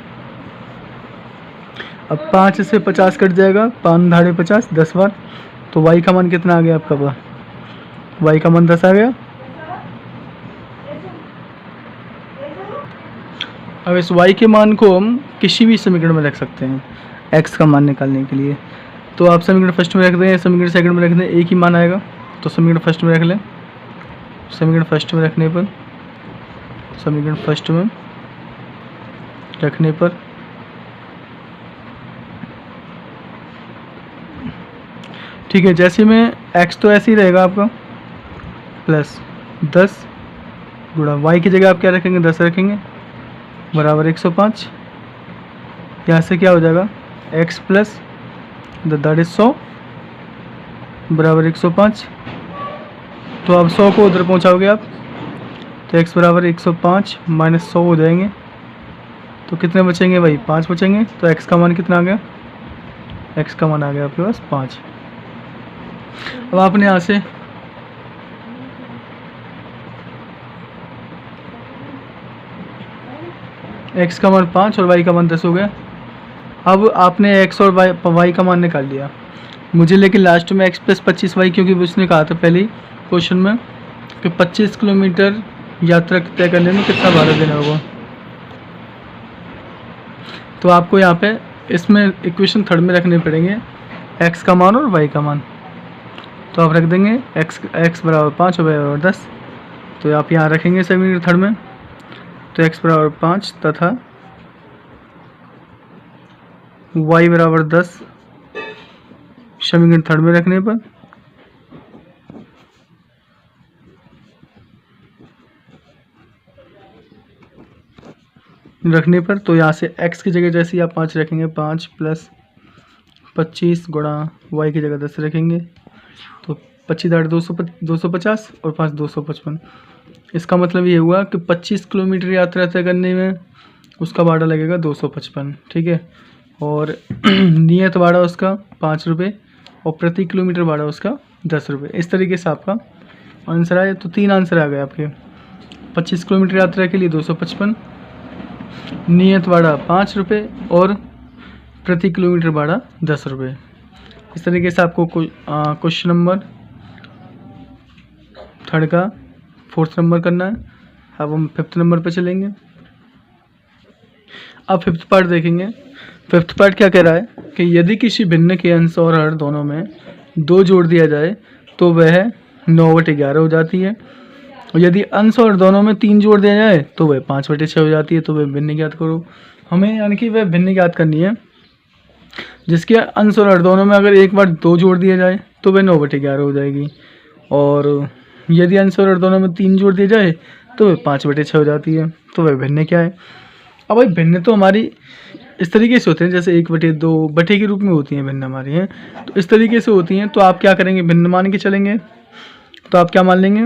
अब 5 से 50 कट जाएगा, 5 धारे 50 10 बार, तो y का मान कितना आ गया आपका? y का मान 10 आ गया। अब इस y के मान को हम किसी भी समीकरण में रख सकते हैं x का मान निकालने के लिए। तो आप समीकरण फर्स्ट में रख दें, समीकरण सेकंड में रख दें, एक ही मान आएगा। तो समीकरण फर्स्ट में रख लें, समीकरण फर्स्ट में रखने पर, समीकरण फर्स्ट में रखने पर ठीक है, जैसे में एक्स तो ऐसे ही रहेगा आपका प्लस 10 गुणा वाई की जगह आप क्या रखेंगे 10 रखेंगे बराबर 105। यहाँ से क्या हो जाएगा एक्स प्लस दैट इज 100 बराबर 105। तो अब 100 को उधर पहुँचाओगे आप तो x बराबर 105 माइनस 100 हो जाएंगे। तो कितने बचेंगे भाई 5 बचेंगे। तो x का मान कितना आ गया, x का मान आ गया आपके पास 5। अब आपने यहाँ से x का मान 5 और y का मान 10 हो गया। अब आपने x और y का मान निकाल लिया मुझे, लेकिन लास्ट में x प्लस 25y, क्योंकि उसने कहा था पहले क्वेश्चन में कि 25 किलोमीटर यात्रा तय करने में कितना भाड़ा देना होगा। तो आपको यहाँ पे इसमें इक्वेशन थर्ड में रखने पड़ेंगे x का मान और y का मान। तो आप रख देंगे x बराबर 5 और y बराबर 10। तो आप यहाँ रखेंगे समीकरण थर्ड में। तो x बराबर 5 तथा y बराबर 10 समीकरण थर्ड में रखने पर तो यहाँ से x की जगह जैसे ही आप 5 रखेंगे 5 प्लस 25 गुणा y की जगह 10 रखेंगे तो 25 8 250 और 5 255। इसका मतलब ये हुआ कि 25 किलोमीटर यात्रा तय करने में उसका भाड़ा लगेगा 255। ठीक है, और नियत भाड़ा उसका 5 रुपये और प्रति किलोमीटर भाड़ा उसका 10 रुपये। इस तरीके से आपका आंसर आया। तो 3 आंसर आ गए आपके। 25 किलोमीटर यात्रा के लिए 255, नियत भाड़ा 5 रुपये और प्रति किलोमीटर भाड़ा 10 रुपये। इस तरीके से आपको क्वेश्चन नंबर थर्ड का 4th नंबर करना है। अब हम 5th नंबर पे चलेंगे। अब 5th पार्ट देखेंगे। 5th पार्ट क्या कह रहा है कि यदि किसी भिन्न के अंश और हर दोनों में 2 जोड़ दिया जाए तो वह 9/11 हो जाती है, और यदि अंश और दोनों में 3 जोड़ दिया जाए तो वह 5/6 हो जाती है। तो वह भिन्न ज्ञात करो। हमें यानी कि वह भिन्न ज्ञात करनी है जिसके अंश और हर दोनों में अगर एक बार 2 जोड़ दिया जाए तो वह 9/11 हो जाएगी, और यदि अंश और हर दोनों में 3 जोड़ दिया जाए तो वह 5/6 हो जाती है। तो वह भिन्न क्या है। अब भाई भिन्न तो हमारी इस तरीके से होते हैं, जैसे 1/2 बटे के रूप में होती हैं भिन्न हमारी हैं, तो इस तरीके से होती हैं। तो आप क्या करेंगे, भिन्न मान के चलेंगे। तो आप क्या मान लेंगे,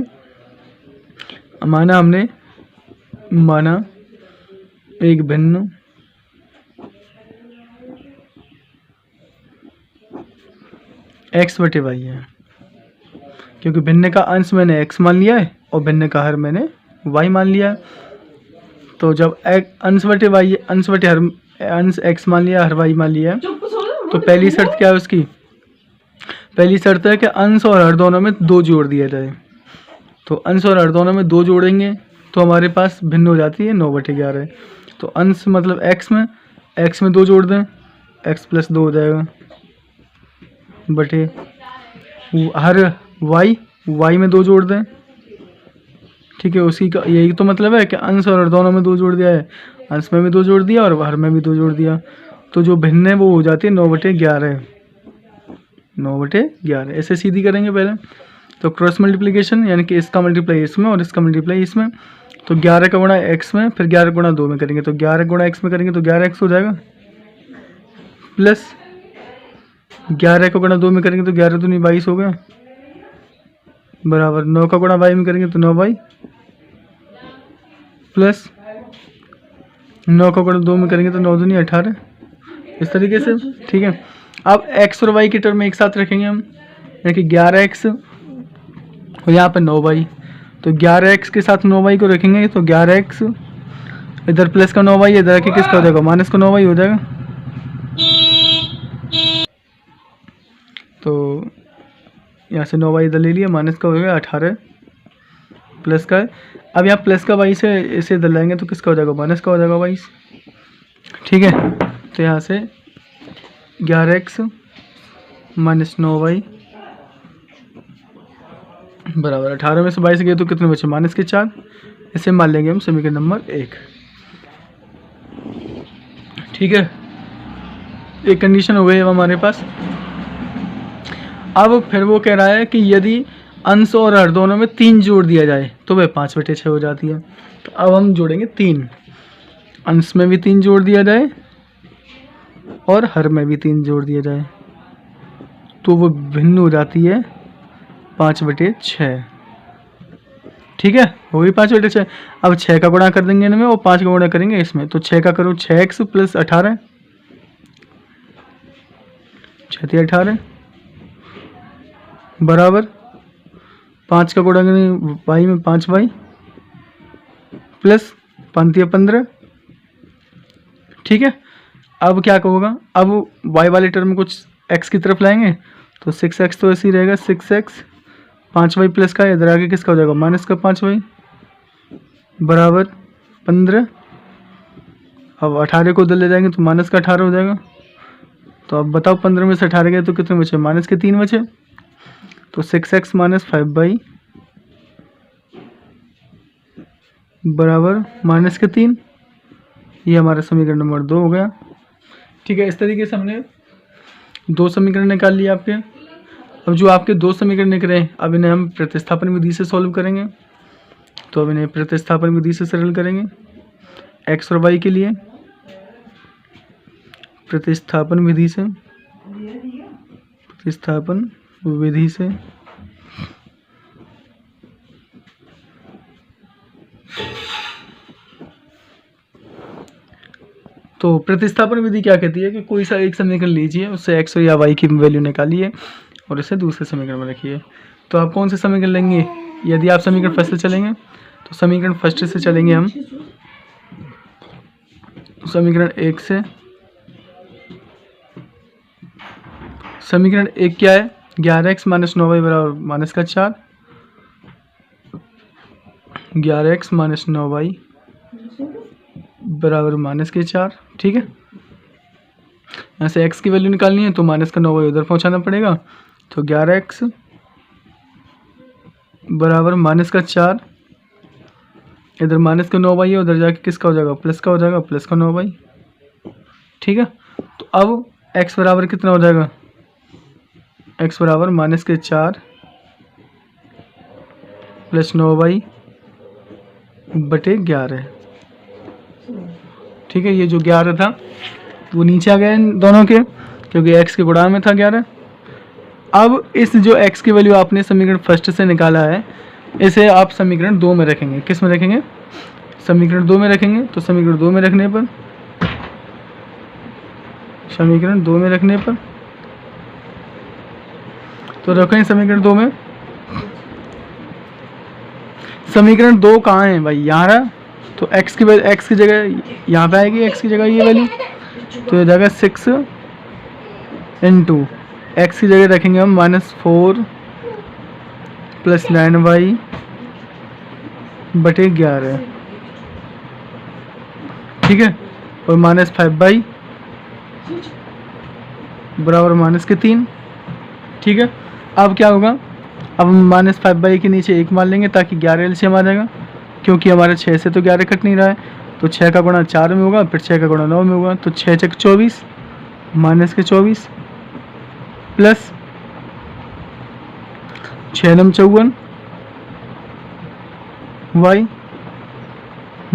हमने माना एक भिन्न x/y है, क्योंकि भिन्न का अंश मैंने x मान लिया है और भिन्न का हर मैंने y मान लिया है। तो जब अंश x मान लिया, हर y मान लिया है, तो पहली शर्त क्या है उसकी, पहली शर्त है कि अंश और हर दोनों में 2 जोड़ दिया जाए। तो अंश और हर दोनों में 2 जोड़ेंगे तो हमारे पास भिन्न हो जाती है 9/11। तो अंश मतलब x में 2 जोड़ दें, x + 2 हो जाएगा, बटे हर y में 2 जोड़ दें। ठीक है, उसी का यही तो मतलब है कि अंश और हर दोनों में 2 जोड़ दिया है, अंश में भी 2 जोड़ दिया और हर में भी 2 जोड़ दिया। तो जो भिन्न है वो हो जाती है 9/11। 9/11 ऐसे सीधी करेंगे पहले। तो क्रॉस मल्टीप्लिकेशन यानी कि इसका मल्टीप्लाई इसमें और इसका मल्टीप्लाई इसमें। तो 11 का गुणा x में, फिर 11 गुणा 2 में करेंगे। तो 11 गुणा x में करेंगे तो 11x हो जाएगा, प्लस 11 का गुणा 2 में करेंगे तो 11 दूनी 22 हो गया, बराबर 9 का गुणा y में करेंगे तो 9y, प्लस 9 का गुणा 2 में करेंगे तो 9 दूनी 18। इस तरीके से। ठीक है, अब x और y के टर्म में एक साथ रखेंगे हम, यानी कि 11x और यहाँ पर 9y। तो 11x के साथ 9y को रखेंगे तो 11x इधर प्लस का 9y, इधर के किसका हो जाएगा, माइनस का 9y हो जाएगा। तो यहाँ से 9y इधर ले लिया, माइनस का हो गया 18, प्लस का। अब यहाँ प्लस का 22 है, इसे इधर लाएंगे तो किसका हो जाएगा, माइनस का हो जाएगा 22। ठीक है, तो यहाँ से 11x माइनस 9y बराबर 18 में से 22 गए तो कितने बचे, माइनस के 4। इसे मान लेंगे हम समीकरण नंबर 1। ठीक है, एक कंडीशन हो गई है हमारे पास। अब फिर वो कह रहा है कि यदि अंश और हर दोनों में 3 जोड़ दिया जाए तो वह 5/6 हो जाती है। तो अब हम जोड़ेंगे 3, अंश में भी 3 जोड़ दिया जाए और हर में भी 3 जोड़ दिया जाए तो वो भिन्न हो जाती है 5/6। ठीक है, हो गई 5/6। अब 6 का गुणा कर देंगे इनमें और 5 का गुणा करेंगे इसमें, तो 6 का करो 6x + 18, 6 × 18 बराबर 5 का गुणा करेंगे y में 5y प्लस 15। ठीक है, अब क्या होगा, अब y वाले टर्म में कुछ x की तरफ लाएंगे तो 6x तो ऐसे ही रहेगा, 6x 5y प्लस का इधर आगे किसका हो जाएगा माइनस का 5y बराबर 15। अब 18 को उधर ले जाएंगे तो माइनस का 18 हो जाएगा। तो अब बताओ 15 में से 18 गए तो कितने बचे, माइनस के 3 बचे। तो 6x - 5y बराबर माइनस के 3। ये हमारा समीकरण नंबर 2 हो गया। ठीक है, इस तरीके से हमने 2 समीकरण निकाल लिए आपके। अब जो आपके 2 समीकरण निकले अब इन्हें हम प्रतिस्थापन विधि से सॉल्व करेंगे। तो अब इन्हें प्रतिस्थापन विधि से सरल करेंगे। x और y के लिए प्रतिस्थापन विधि से, प्रतिस्थापन विधि से तो प्रतिस्थापन विधि क्या कहती है कि कोई सा एक समीकरण लीजिए, उससे x या y की वैल्यू निकालिए और इसे दूसरे समीकरण में रखिए। तो आप कौन से समीकरण लेंगे, यदि आप समीकरण फर्स्ट से चलेंगे तो समीकरण फर्स्ट से चलेंगे हम। समीकरण 1 से, समीकरण 1 क्या है, 11x - 9y बराबर -4, 11x - 9y बराबर -4। ठीक है, यहाँ से x की वैल्यू निकालनी है तो -9y उधर पहुँचाना पड़ेगा। तो 11x बराबर -4, इधर -9y है, उधर जाके किसका हो जाएगा प्लस का हो जाएगा, प्लस का 9y। ठीक है, तो अब x बराबर कितना हो जाएगा, x बराबर -4 + 9y बटे 11। ठीक है, ये जो 11 था वो नीचे आ गया इन दोनों के, क्योंकि x के गुणा में था 11। अब इस जो x की वैल्यू आपने समीकरण फर्स्ट से निकाला है इसे आप समीकरण 2 में रखेंगे। किस में रखेंगे, समीकरण 2 में रखेंगे। तो समीकरण 2 में रखने पर, समीकरण 2 में रखने पर तो रखें समीकरण 2 में। समीकरण 2 कहाँ है भाई, यहाँ रहा। तो x की जगह यहाँ पे आएगी, x की जगह ये वैल्यू, तो ये जाएगा 6 × x की जगह रखेंगे हम -4 + 9y बटे 11। ठीक है, और -5y बराबर -3। ठीक है, अब क्या होगा, अब हम -5y के नीचे 1 मान लेंगे ताकि 11 एलसीएम आ जाएगा, क्योंकि हमारे 6 से तो 11 कट नहीं रहा है। तो 6 का गुणा 4 में होगा, फिर 6 का गुणा 9 में होगा, तो 6 × 24 -24 प्लस 6 × 9 = 54 y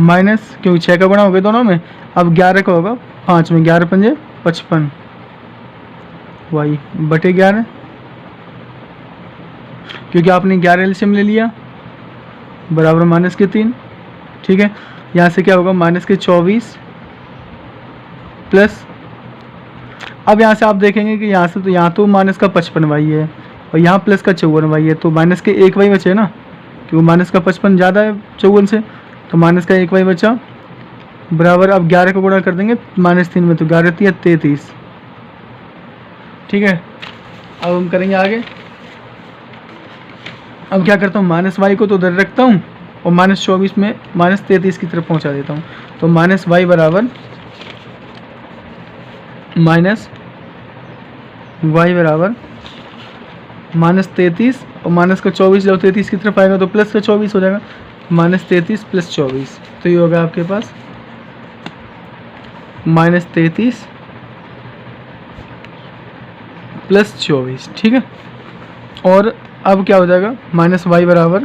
माइनस, क्योंकि 6 का गुणा हो गया दोनों में, अब 11 का होगा 5 में, 11 × 5 = 55 y बटे 11, क्योंकि आपने 11 एलसीएम ले लिया बराबर -3। ठीक है, यहाँ से क्या होगा -24 प्लस, अब यहाँ से आप देखेंगे कि यहाँ से तो यहाँ तो -55y है और यहाँ प्लस का 54y है, तो माइनस के 1y बचे ना, क्योंकि -55 ज़्यादा है 54 से, तो -1y बचा बराबर। अब 11 का गुणा कर देंगे -3 में, तो 11 × 3 = 33। ठीक है, अब हम करेंगे आगे। अब क्या करता हूँ, -y को तो उधर रखता हूँ और -24 में -33 की तरफ पहुँचा देता हूँ। तो -y बराबर -33 और माइनस का 24 जब 33 की तरफ आएगा तो प्लस का 24 हो जाएगा, -33 + 24, तो ये होगा आपके पास -33 + 24। ठीक है, और अब क्या हो जाएगा, माइनस वाई बराबर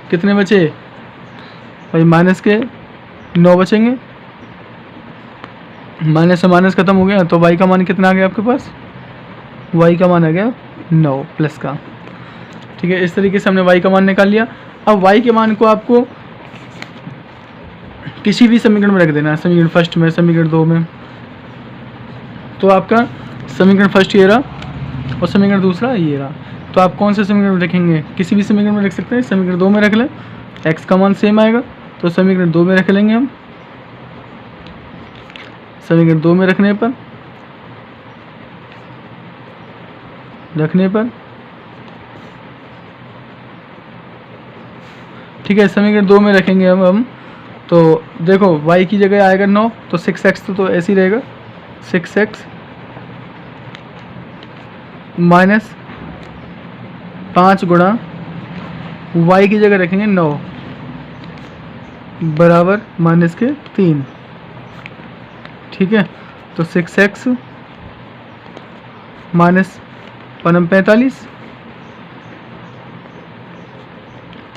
कितने बचे भाई, माइनस के 9 बचेंगे। माइनस से माइनस खत्म हो गया, तो वाई का मान कितना आ गया आपके पास, वाई का मान आ गया 9 प्लस का। ठीक है, इस तरीके से हमने वाई का मान निकाल लिया। अब वाई के मान को आपको किसी भी समीकरण में रख देना है, समीकरण फर्स्ट में, समीकरण 2 में। तो आपका समीकरण फर्स्ट ये रहा और समीकरण दूसरा ये रहा। तो आप कौन से समीकरण में रखेंगे, किसी भी समीकरण में रख सकते हैं। समीकरण 2 में रख लें, एक्स का मान सेम आएगा, तो समीकरण 2 में रख लेंगे हम। समीकरण 2 में रखने पर ठीक है, समीकरण 2 में रखेंगे हम। तो देखो y की जगह आएगा 9, तो 6x तो ऐसे ही रहेगा, 6x माइनस 5 गुणा y की जगह रखेंगे 9 बराबर माइनस के 3। ठीक है, तो 6x माइनस 45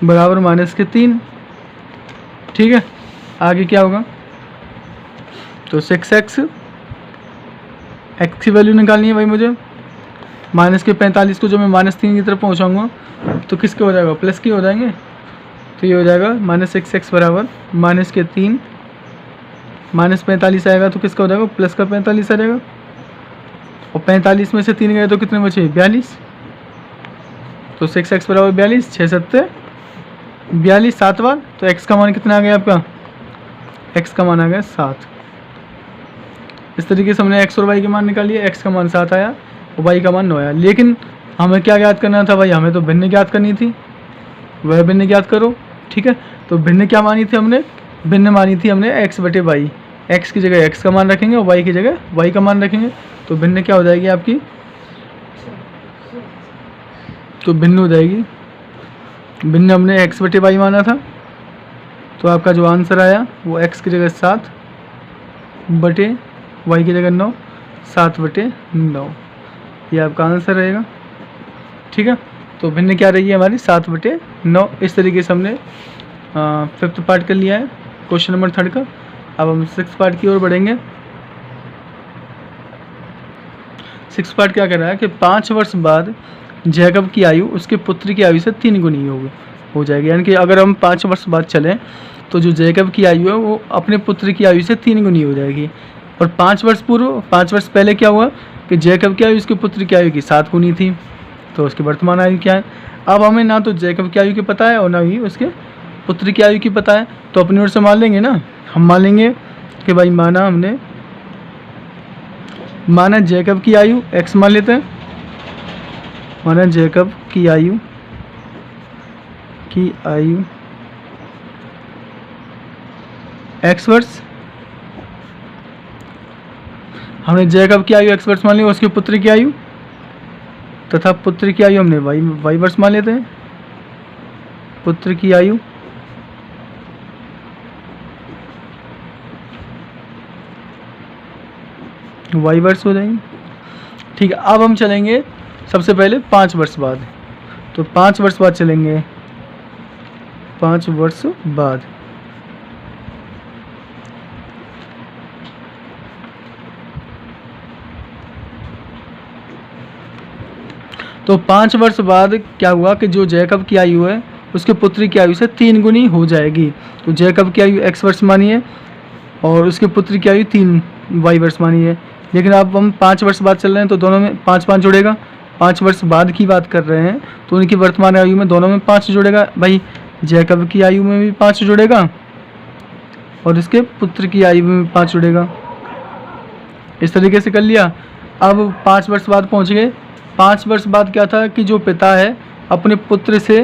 बराबर माइनस के 3। ठीक है, आगे क्या होगा, तो 6x x की वैल्यू निकालनी है भाई मुझे। माइनस के 45 को जो मैं माइनस 3 की तरफ पहुंचाऊंगा तो किसके हो जाएगा, प्लस के हो जाएंगे। तो ये हो जाएगा माइनस 6x बराबर माइनस के 3, माइनस 45 आएगा तो किसका हो जाएगा, प्लस का 45 आ जाएगा। और 45 में से 3 गए तो कितने बचे, 42। तो 6x बराबर 42, 6 7 42, 7 बार। तो x का मान कितना आ गया आपका, x का मान आ गया 7। इस तरीके से हमने x और y के मान निकाल लिए। x का मान 7 आया और y का मान 9 आया। लेकिन हमें क्या ज्ञात करना था भाई, हमें तो भिन्न ज्ञात करनी थी, वह भिन्न ज्ञात करो। ठीक है, तो भिन्न क्या मानी थी हमने, भिन्न मानी थी हमने x बटे वाई। x की जगह x का मान रखेंगे और y की जगह y का मान रखेंगे, तो भिन्न क्या हो जाएगी आपकी, तो भिन्न हो जाएगी, भिन्न हमने x बटे वाई माना था। तो आपका जो आंसर आया वो x की जगह 7 बटे y की जगह 9, 7 बटे 9, ये आपका आंसर रहेगा। ठीक है, तो भिन्न क्या रही है हमारी, 7 बटे 9। इस तरीके से हमने 5th पार्ट कर लिया है क्वेश्चन नंबर 3 का। अब हम 6th पार्ट की ओर बढ़ेंगे। 6th पार्ट क्या कर रहा है कि 5 वर्ष बाद जैकब की आयु उसके पुत्र की आयु से 3 गुनी हो जाएगी। यानी कि अगर हम 5 वर्ष बाद चलें तो जो जैकब की आयु है वो अपने पुत्र की आयु से 3 गुनी हो जाएगी। और 5 वर्ष पूर्व, 5 वर्ष पहले क्या हुआ कि जैकब की आयु उसके पुत्र की आयु की 7 गुनी थी, तो उसकी वर्तमान आयु क्या है। अब हमें ना तो जैकब की आयु की पता है और ना ही उसके पुत्र की आयु की पता है, तो अपनी ओर से मान लेंगे ना। हम मान लेंगे कि भाई माना जैकब की आयु x मान लेते हैं, माना जैकब की आयु x वर्ष, हमने जैकब की आयु x वर्ष मान ली, उसके पुत्र की आयु तथा पुत्र की आयु हमने y वर्ष मान लेते हैं। पुत्र की आयु y वर्ष हो जाएंगे। ठीक है, अब हम चलेंगे सबसे पहले 5 वर्ष बाद। तो 5 वर्ष बाद चलेंगे, 5 वर्ष बाद। तो 5 वर्ष बाद क्या हुआ कि जो जैकब की आयु है उसके पुत्र की आयु से 3 गुनी हो जाएगी। तो जैकब की आयु x वर्ष मानी है और उसके पुत्र की आयु 3 y वर्ष मानी है। लेकिन अब हम 5 वर्ष बाद चल रहे हैं तो दोनों में 5 5 जुड़ेगा। 5 वर्ष बाद की बात कर रहे हैं तो उनकी वर्तमान आयु में दोनों में 5 जुड़ेगा। भाई जैकब की आयु में भी 5 जुड़ेगा और इसके पुत्र की आयु में भी 5 जुड़ेगा। इस तरीके से कर लिया। अब 5 वर्ष बाद पहुँच गए। 5 वर्ष बाद क्या था कि जो पिता है अपने पुत्र से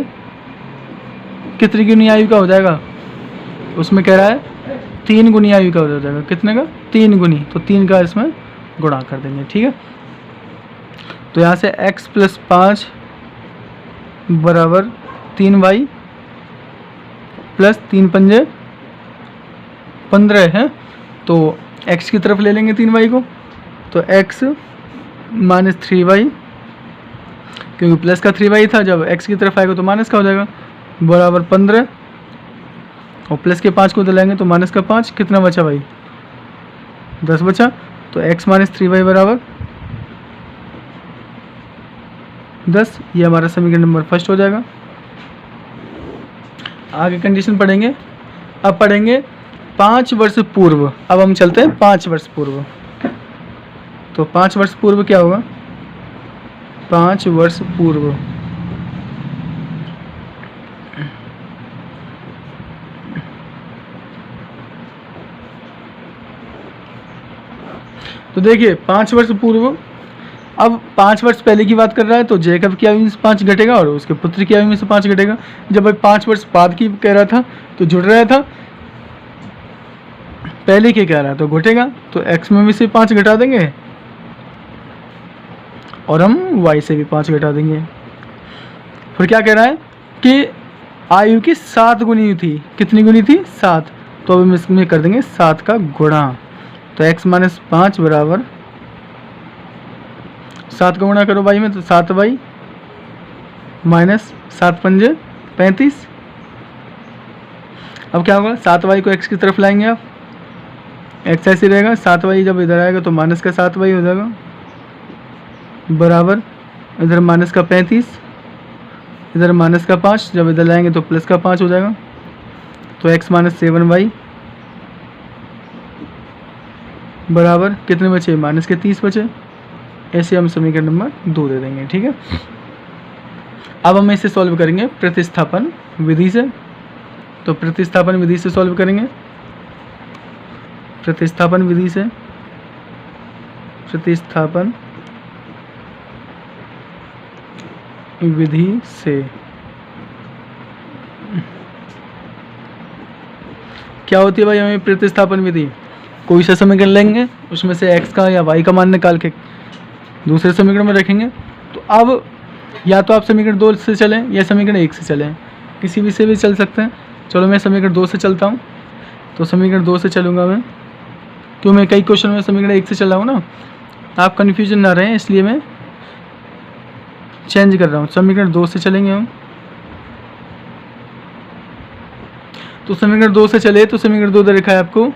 कितनी गुनी आयु का हो जाएगा, उसमें कह रहा है 3 गुनी आयु का हो जाएगा। कितने का, 3 गुनी। तो 3 का इसमें गुणा कर देंगे। ठीक है, तो यहाँ से x + 5 बराबर 3y + 3 पंजे 15 है। तो x की तरफ ले लेंगे 3y को, तो x - 3y क्योंकि प्लस का 3y था, जब x की तरफ आएगा तो माइनस का हो जाएगा, बराबर 15, और प्लस के 5 को उधर लाएंगे तो माइनस का 5, कितना बचा भाई 10 बचा। तो x माइनस 3y बराबर 10, ये हमारा समीकरण नंबर फर्स्ट हो जाएगा। आगे कंडीशन पढ़ेंगे, अब पढ़ेंगे 5 वर्ष पूर्व। अब हम चलते हैं 5 वर्ष पूर्व। तो 5 वर्ष पूर्व क्या होगा, 5 वर्ष पूर्व तो देखिए 5 वर्ष पूर्व, अब 5 वर्ष पहले की बात कर रहा है तो जैकब की आयु में से 5 घटेगा और उसके पुत्र की आयु में से 5 घटेगा। जब भाई 5 वर्ष बाद की कह रहा था तो जुड़ रहा था, पहले के कह रहा है तो घटेगा, तो x में से 5 घटा देंगे और हम y से भी 5 घटा देंगे। फिर क्या कह रहा है कि आयु की 7 गुनी थी, कितनी गुनी थी 7, तो अब हम इसमें कर देंगे 7 का गुणा। तो x माइनस 5 बराबर 7 का गुणा करो y में, तो 7y माइनस 7 पंजे 35। अब क्या होगा, 7y को x की तरफ लाएंगे आप, x ऐसे रहेगा, 7y जब इधर आएगा तो माइनस का 7y हो जाएगा, बराबर इधर माइनस का 35, इधर माइनस का 5, जब इधर लाएंगे तो प्लस का 5 हो जाएगा। तो x माइनस 7y बराबर कितने बचे, माइनस के 30 बचे। ऐसे हम समीकरण नंबर 2 दे देंगे, ठीक है। अब हम इसे सॉल्व करेंगे प्रतिस्थापन विधि से। तो प्रतिस्थापन विधि से सॉल्व करेंगे, प्रतिस्थापन विधि से, प्रतिस्थापन विधि से क्या होती है भाई, हमें प्रतिस्थापन विधि, कोई सा समीकरण लेंगे उसमें से x का या y का मान निकाल के दूसरे समीकरण में रखेंगे। तो अब या तो आप समीकरण 2 से चलें या समीकरण 1 से चलें, किसी भी से भी चल सकते हैं। चलो मैं समीकरण 2 से चलता हूँ, तो समीकरण 2 से चलूँगा मैं, क्यों मैं कई क्वेश्चन में समीकरण 1 से चल रहा हूँ ना, आप कन्फ्यूजन ना रहें इसलिए मैं चेंज कर रहा हूँ। समीकरण 2 से चलेंगे हम, तो समीकरण 2 से चले तो समीकरण 2 दे रखा है आपको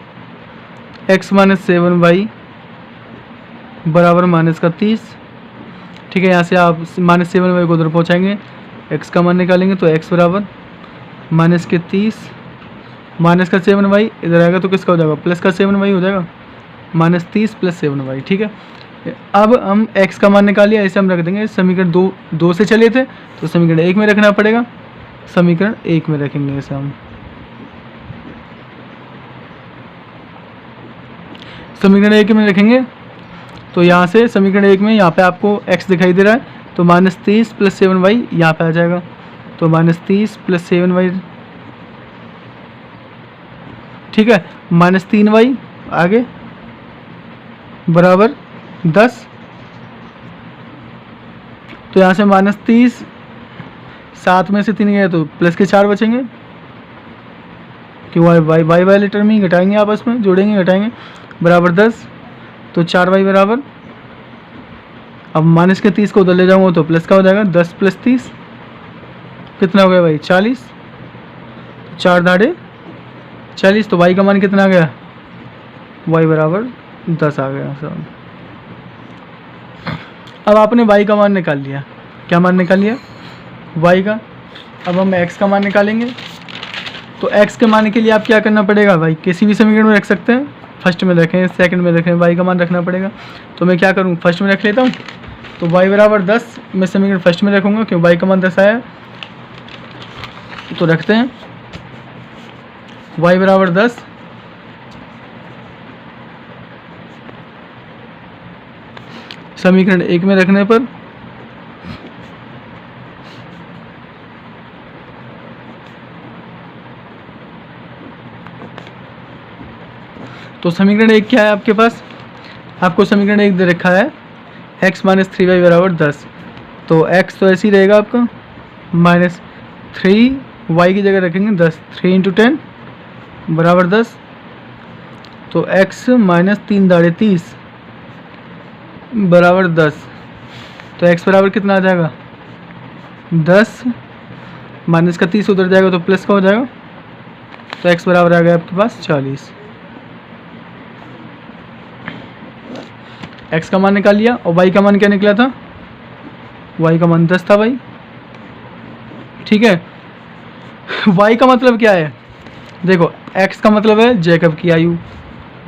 x माइनस 7y बराबर माइनस का 30, ठीक है। यहाँ से आप माइनस 7y को उधर पहुँचाएंगे, x का मान निकालेंगे तो x बराबर माइनस के 30, माइनस का 7y इधर आएगा तो किसका हो जाएगा, प्लस का 7y हो जाएगा, माइनस 30 प्लस 7y, ठीक है। अब हम x का मान निकालिए, ऐसे हम रख देंगे। समीकरण 2 से चले थे तो समीकरण 1 में रखना पड़ेगा, समीकरण 1 में रखेंगे ऐसे हम। समीकरण 1 में रखेंगे तो यहाँ से समीकरण 1 में यहाँ पे आपको x दिखाई दे रहा है, तो माइनस 30 प्लस 7y यहाँ पे आ जाएगा, तो माइनस 30 प्लस 7y, ठीक है, माइनस 3y आगे बराबर 10। तो यहाँ से माइनस 30, 7 में से 3 गया तो प्लस के 4 बचेंगे, क्यों वाई लेटर में ही घटाएंगे आपस में, जोड़ेंगे घटाएंगे, बराबर 10। तो 4y बराबर, अब माइनस के 30 को उधर ले जाऊँगा तो प्लस का हो जाएगा, 10 प्लस 30 कितना हो गया भाई 40, 4 दाढ़े 40। तो y का मान कितना आ गया, y बराबर 10 आ गया सब। अब आपने y का मान निकाल लिया, क्या मान निकाल लिया y का। अब हम x का मान निकालेंगे, तो x के मान के लिए आप क्या करना पड़ेगा भाई, किसी भी समीकरण में रख सकते हैं, फर्स्ट में रखें सेकंड में रखें, y का मान रखना पड़ेगा। तो मैं क्या करूँ, फर्स्ट में रख लेता हूँ, तो y बराबर 10 मैं समीकरण फर्स्ट में रखूँगा, क्यों y का मान 10 आया। तो रखते हैं y बराबर 10, समीकरण 1 में रखने पर तो समीकरण 1 क्या है आपके पास, आपको समीकरण 1 दे रखा है x माइनस 3y बराबर 10। तो x तो ऐसे ही रहेगा आपका, माइनस 3y की जगह रखेंगे 10, 3 इंटू 10 बराबर 10। तो x माइनस 3 दाढ़े 30 बराबर 10। तो x बराबर कितना आ जाएगा 10 माइनस का 30 उधर जाएगा तो प्लस का हो जाएगा, तो x बराबर आ गया आपके पास 40। x का मान निकाल लिया और y का मान क्या निकला था, y का मान 10 था भाई। ठीक है, y का मतलब क्या है, देखो x का मतलब है जैकब की आयु,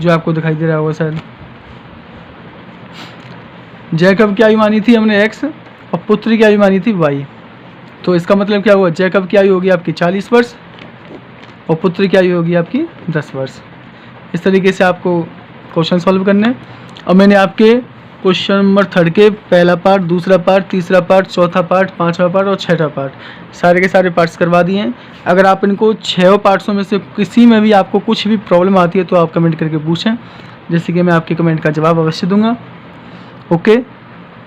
जो आपको दिखाई दे रहा होगा शायद। जैकब की आयु मानी थी हमने x और पुत्र की आयु मानी थी y, तो इसका मतलब क्या हुआ, जैकब की आयु होगी आपकी 40 वर्ष और पुत्र की आयु होगी आपकी 10 वर्ष। इस तरीके से आपको क्वेश्चन सॉल्व करने हैं। और मैंने आपके क्वेश्चन नंबर 3 के पहला पार्ट, दूसरा पार्ट, तीसरा पार्ट, चौथा पार्ट, पांचवा पार्ट और छठा पार्ट सारे के सारे पार्ट्स करवा दिए हैं। अगर आप इनको 6 पार्ट्सों में से किसी में भी आपको कुछ भी प्रॉब्लम आती है तो आप कमेंट करके पूछें, जैसे कि मैं आपके कमेंट का जवाब अवश्य दूंगा। ओके।